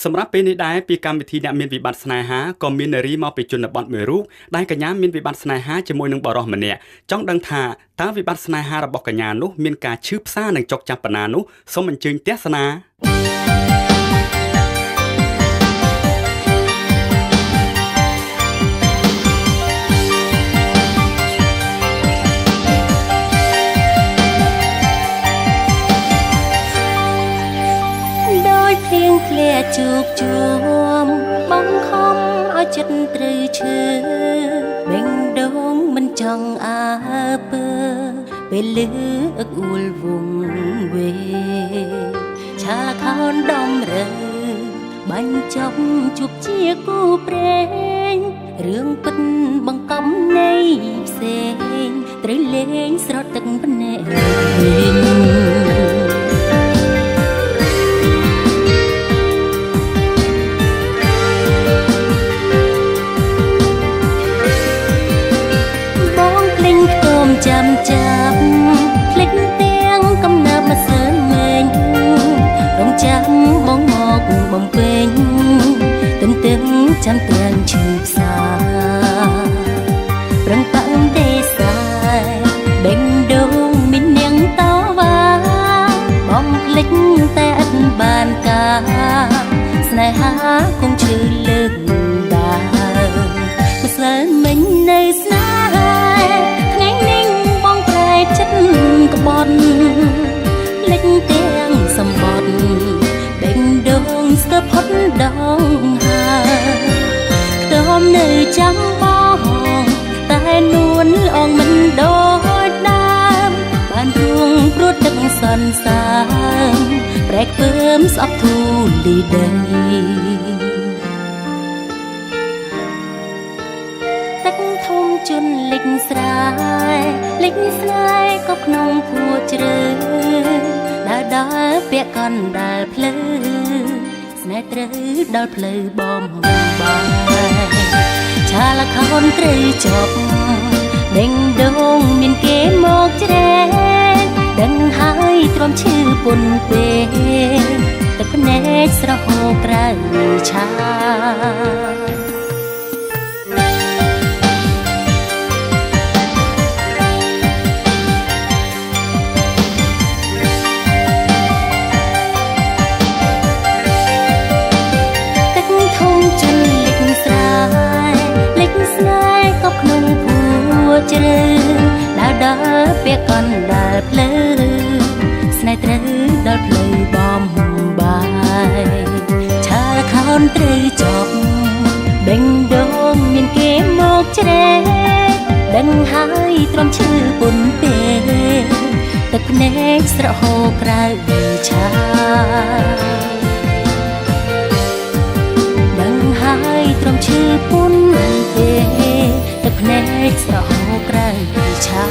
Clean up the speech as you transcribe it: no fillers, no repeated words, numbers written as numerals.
សម្រាប់ពេលនេះដែរពីកម្មវិធីអ្នកមានវិបត្តិស្នេហាក៏មាននារីមកពីជនបទមួយរូបដែលកញ្ញាមានវិបត្តិស្នេហាជាមួយនឹងបរិសម្នាក់ចង់ដឹងថាតើវិបត្តិស្នេហារបស់កញ្ញានោះមានការឈឺផ្សានិងចុកចាប់ប៉ុណ្ណានោះសូមអញ្ជើញទស្សនាជោគជុំបងខំឲ្យចិត្តត្រូវឈើបេងដូងមិនចង់អើពើពេលលឺអឹកអួលវងវេឆាខោនដំរើបាញ់ចំជួបជាគូព្រេងរឿងពិតបង្កំនៃផ្សេងត្រូវលេងស្រត់ទឹកភ្នែកចាំភ្លេចទាំងកំណើបមកសើមែងរងចាំបងមកបំពេញទន្ទឹងចាំទាំងឈឺផ្សាប្រឹងប៉ឹងទេសាយបេងដូងមាននាងតវ៉ាបងភ្លេចតែអត់បានការស្នេហាគង់ឈឺលើកដើមមកសើមិញនៅស្នេហាក្បត់លេចទាំងសម្បត្តិបេងដូងស្ទើរផុតដងហើខ្ទមនៅចាំបងតែនួនអងមិនដូចដើមបានរួងព្រួតទឹកសន្សើមប្រែកពើមស្អប់ធូលីដីធំជន់លិចស្រែលិចស្រែក៏ក្នុងភួជ្រៅដើរពាក់កណ្ដាលផ្លូវស្នេហ៍ត្រូវដល់ផ្លូវបំបាយឆាលខោនត្រូវចប់ដេងដូងមានគេមកជ្រែដឹងហើយទ្រាំឈឺពុនពេទឹកភ្នែកស្រហូរក្រៅឆាជ្រៅដើរពាក់កណ្ដាលផ្លូវស្នេហ៍ត្រូវដល់ផ្លូវបំបាយឆាលខោនត្រូវចប់បេងដូងមានគេមកជ្រែដឹងហើយទ្រាំឈឺពុនពេទឹកភ្នែកស្រហូរក្រៅឆាដឹងហើយទ្រាំឈឺពុនពេទឹកភ្នែកស្រហូរក្រៅឆា